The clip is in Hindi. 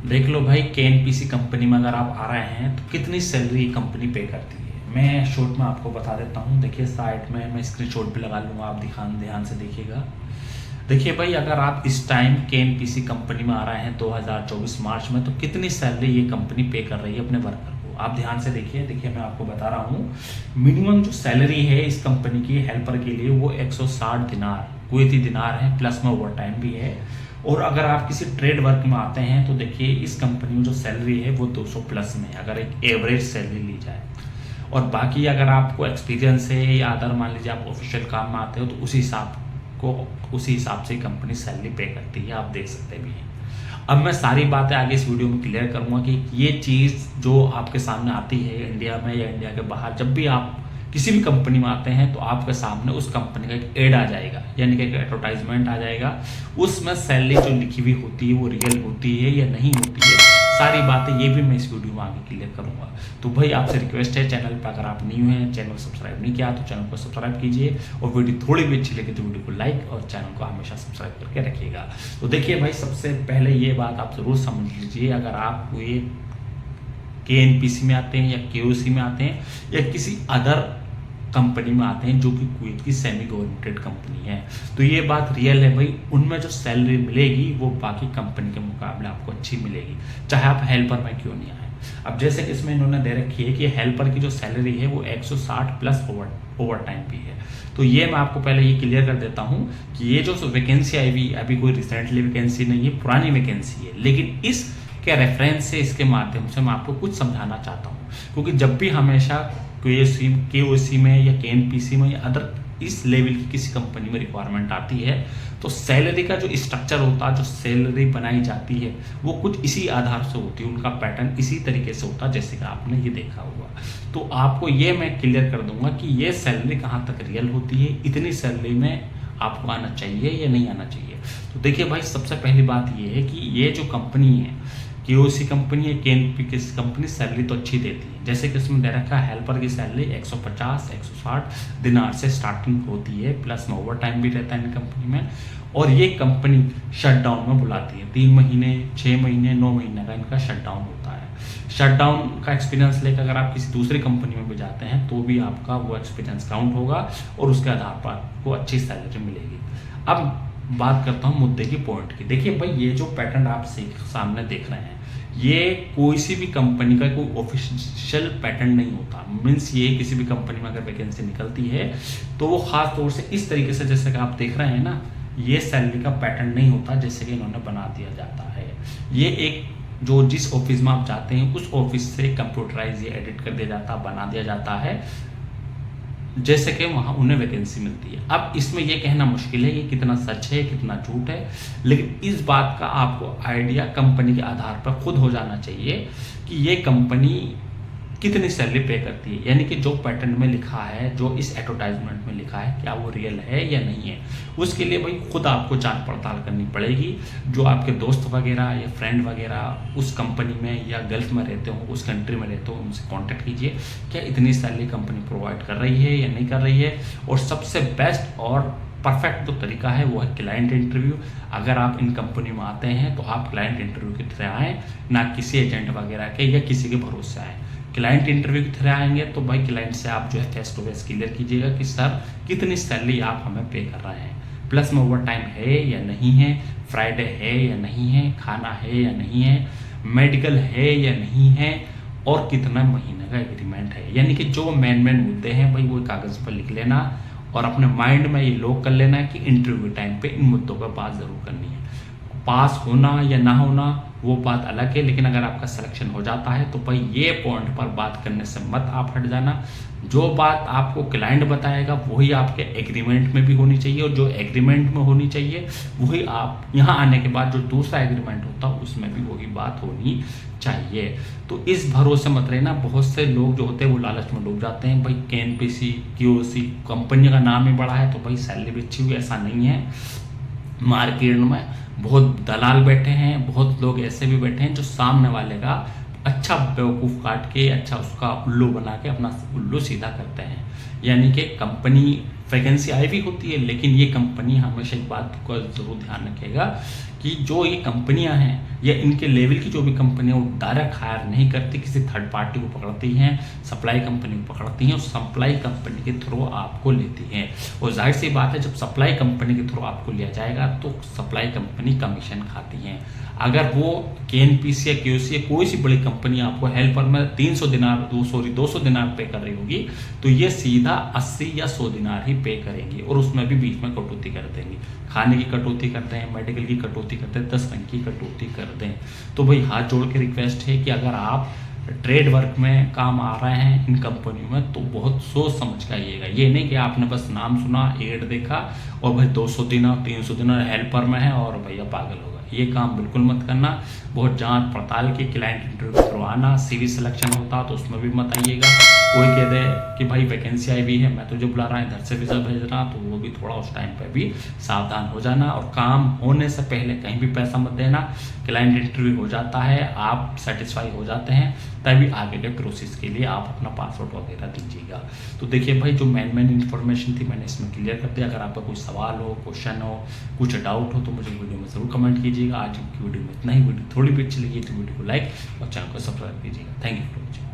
देख लो भाई, केएनपीसी कंपनी में अगर आप आ रहे हैं तो कितनी सैलरी कंपनी पे करती है। मैं शॉर्ट में आपको बता देता हूँ। देखिए साइट में मैं स्क्रीनशॉट भी लगा लूँगा, आप ध्यान से देखिएगा। देखिए भाई, अगर आप इस टाइम केएनपीसी कंपनी में आ रहे हैं 2024 मार्च में, तो कितनी सैलरी ये कंपनी पे कर रही है अपने वर्कर को, आप ध्यान से देखिए। देखिए मैं आपको बता रहा हूँ, मिनिमम जो सैलरी है इस कंपनी की हेल्पर के लिए वो 160 दिनार, कुवैती दिनार है, प्लस में ओवर टाइम भी है। और अगर आप किसी ट्रेड वर्क में आते हैं तो देखिए इस कंपनी में जो सैलरी है वो 200 प्लस में है, अगर एक एवरेज सैलरी ली जाए। और बाकी अगर आपको एक्सपीरियंस है या अदर मान लीजिए आप ऑफिशियल काम में आते हो तो उसी हिसाब से कंपनी सैलरी पे करती है, आप देख सकते भी हैं। अब मैं सारी बातें आगे इस वीडियो में क्लियर करूंगा कि ये चीज़ जो आपके सामने आती है इंडिया में या इंडिया के बाहर, जब भी आप किसी भी कंपनी में आते हैं तो आपके सामने उस कंपनी का एक एड आ जाएगा, यानी कि एक एडवर्टाइजमेंट आ जाएगा। उसमें सैलरी जो लिखी हुई होती है वो रियल होती है या नहीं होती है, सारी बातें ये भी मैं इस वीडियो में आगे क्लियर करूंगा। तो भाई आपसे रिक्वेस्ट है, चैनल पर अगर आप न्यू हैं, चैनल को सब्सक्राइब नहीं किया तो चैनल को सब्सक्राइब कीजिए, और वीडियो थोड़ी भी अच्छी लगे तो वीडियो को लाइक और चैनल को हमेशा सब्सक्राइब करके रखिएगा। तो देखिए भाई, सबसे पहले ये बात आप जरूर समझ लीजिए, अगर आप ये केएनपीसी में आते हैं या केओसी में आते हैं या किसी अदर कंपनी में आते हैं जो कि कुवैत की सेमी गवर्नमेंटेड कंपनी है, तो ये बात रियल है भाई, उनमें जो सैलरी मिलेगी वो बाकी कंपनी के मुकाबले आपको अच्छी मिलेगी, चाहे आप हेल्पर में क्यों नहीं आए। अब जैसे कि इसमें इन्होंने दे रखी है कि हेल्पर की जो सैलरी है वो 160 प्लस ओवर टाइम भी है। तो ये मैं आपको पहले ये क्लियर कर देता हूँ कि ये जो वैकेंसी आई हुई अभी कोई रिसेंटली वैकेंसी नहीं है, पुरानी वैकेंसी है, लेकिन इस के रेफरेंस से, इसके माध्यम से मैं आपको कुछ समझाना चाहता हूँ। क्योंकि जब भी हमेशा केओसी में या केएनपीसी में या अदर इस लेवल की किसी कंपनी में रिक्वायरमेंट आती है तो सैलरी का जो स्ट्रक्चर होता है, जो सैलरी बनाई जाती है वो कुछ इसी आधार से होती है, उनका पैटर्न इसी तरीके से होता है जैसे कि आपने ये देखा हुआ। तो आपको ये मैं क्लियर कर दूंगा कि ये सैलरी कहाँ तक रियल होती है, इतनी सैलरी में आपको आना चाहिए या नहीं आना चाहिए। तो देखिए भाई, सबसे पहली बात ये है कि ये जो कंपनी है केओसी कंपनी है, केएनपीसी कंपनी सैलरी तो अच्छी देती है। जैसे कि इसमें दे रखा है हेल्पर की सैलरी 150-160 दिनार से स्टार्टिंग होती है, प्लस में ओवर टाइम भी रहता है इन कंपनी में। और ये कंपनी शटडाउन में बुलाती है, 3 महीने 6 महीने 9 महीने का इनका शटडाउन होता है। शटडाउन का एक्सपीरियंस लेकर अगर आप किसी दूसरी कंपनी में भी जाते हैं तो भी आपका वो एक्सपीरियंस काउंट होगा और उसके आधार पर आपको अच्छी सैलरी मिलेगी। अब बात करता हूँ मुद्दे की पॉइंट की। देखिए भाई, ये जो पैटर्न आप सामने देख रहे हैं ये कोई सी भी कंपनी का कोई ऑफिशियल पैटर्न नहीं होता। मीन्स ये किसी भी कंपनी में अगर वैकेंसी निकलती है तो वो खास तौर से इस तरीके से जैसे कि आप देख रहे हैं ना, ये सैलरी का पैटर्न नहीं होता जैसे कि इन्होंने बना दिया जाता है। ये एक जो जिस ऑफिस में आप जाते हैं उस ऑफिस से कंप्यूटराइज ये एडिट कर दिया जाता है, बना दिया जाता है जैसे कि वहाँ उन्हें वैकेंसी मिलती है। अब इसमें यह कहना मुश्किल है ये कितना सच है कितना झूठ है, लेकिन इस बात का आपको आइडिया कंपनी के आधार पर खुद हो जाना चाहिए कि ये कंपनी कितनी सैलरी पे करती है, यानी कि जो पैटर्न में लिखा है, जो इस एडवर्टाइजमेंट में लिखा है, क्या वो रियल है या नहीं है। उसके लिए भाई खुद आपको जांच पड़ताल करनी पड़ेगी। जो आपके दोस्त वगैरह या फ्रेंड वगैरह उस कंपनी में या गल्फ में रहते हो, उस कंट्री में रहते हो, उनसे कांटेक्ट कीजिए क्या इतनी सैलरी कंपनी प्रोवाइड कर रही है या नहीं कर रही है। और सबसे बेस्ट और परफेक्ट जो तरीका है वो है क्लाइंट इंटरव्यू। अगर आप इन कंपनी में आते हैं तो आप क्लाइंट इंटरव्यू की तरह आएँ, ना किसी एजेंट वगैरह के या किसी के भरोसे आएँ। क्लाइंट इंटरव्यू की तरह आएंगे तो भाई क्लाइंट से आप जो है फेस टू फेस क्लियर कीजिएगा कि सर कितनी सैलरी आप हमें पे कर रहे हैं, प्लस में ओवर टाइम है या नहीं है, फ्राइडे है या नहीं है, खाना है या नहीं है, मेडिकल है या नहीं है, और कितना महीने का एग्रीमेंट है। यानी कि जो मेन मुद्दे हैं भाई वो कागज़ पर लिख लेना और अपने माइंड में ये लॉक कर लेना है कि इंटरव्यू टाइम पे इन मुद्दों पर बात ज़रूर करनी है। पास होना या ना होना वो बात अलग है, लेकिन अगर आपका सिलेक्शन हो जाता है तो भाई ये पॉइंट पर बात करने से मत आप हट जाना। जो बात आपको क्लाइंट बताएगा वही आपके एग्रीमेंट में भी होनी चाहिए, और जो एग्रीमेंट में होनी चाहिए वही आप यहाँ आने के बाद जो दूसरा एग्रीमेंट होता है उसमें भी वही बात होनी चाहिए। तो इस भरोसे मत रहना। बहुत से लोग जो होते हैं वो लालच में डूब जाते हैं, भाई केएनपीसी केओसी कंपनी का नाम ही बड़ा है तो भाई सैलरी भी अच्छी हुई, ऐसा नहीं है। मार्केट में बहुत दलाल बैठे हैं, बहुत लोग ऐसे भी बैठे हैं जो सामने वाले का अच्छा बेवकूफ़ काट के, अच्छा उसका उल्लू बना के अपना उल्लू सीधा करते हैं। यानी कि कंपनी वैकेंसी आई भी होती है, लेकिन ये कंपनी हमेशा एक बात को ज़रूर ध्यान रखेगा कि जो ये कंपनियां हैं या इनके लेवल की जो भी कंपनियां वो डायरेक्ट हायर नहीं करती, किसी थर्ड पार्टी को पकड़ती हैं, सप्लाई कंपनी को पकड़ती हैं और सप्लाई कंपनी के थ्रू आपको लेती हैं। और जाहिर सी बात है, जब सप्लाई कंपनी के थ्रू आपको लिया जाएगा तो सप्लाई कंपनी कमीशन खाती हैं। अगर वो KNPC या QC या कोई सी बड़ी कंपनी आपको हेल्पर में 200 दिनार पे कर रही होगी, तो ये सीधा 80 या 100 दिनार ही पे करेंगी और उसमें भी बीच में कटौती कर देंगी। खाने की कटौती करते हैं, मेडिकल की कटौती करते हैं, 10 रंग की कटौती कर दें। तो भाई हाथ जोड़ के रिक्वेस्ट है कि अगर आप ट्रेड वर्क में काम आ रहे हैं इन कंपनियों में तो बहुत सोच समझ के आइएगा। ये नहीं कि आपने बस नाम सुना, एड देखा और भाई 200 दिनार 300 दिनार हेल्पर में है और भैया पागल होगा। ये काम बिल्कुल मत करना। बहुत जांच पड़ताल के क्लाइंट इंटरव्यू करवाना, CV सिलेक्शन होता तो उसमें भी मत आइएगा। कोई कह दे कि भाई वैकेंसी आई हुई है, मैं तो जो बुला रहा है इधर से वीज़ा भेज रहा, तो वो भी थोड़ा उस टाइम पर भी सावधान हो जाना। और काम होने से पहले कहीं भी पैसा मत देना। क्लाइंट इंटरव्यू हो जाता है, आप सेटिस्फाई हो जाते हैं, तभी आगे के प्रोसेस के लिए आप अपना पासवर्ड वगैरह दीजिएगा। तो देखिए भाई, जो मेन इन्फॉर्मेशन थी मैंने इसमें क्लियर कर दिया। अगर आपका कोई सवाल हो, क्वेश्चन हो, कुछ डाउट हो तो मुझे वीडियो में ज़रूर कमेंट कीजिएगा। आज की वीडियो में इतना ही। वीडियो थोड़ी भी अच्छी लगी तो वीडियो को लाइक और चैनल को सब्सक्राइब कीजिएगा। Thank you for watching.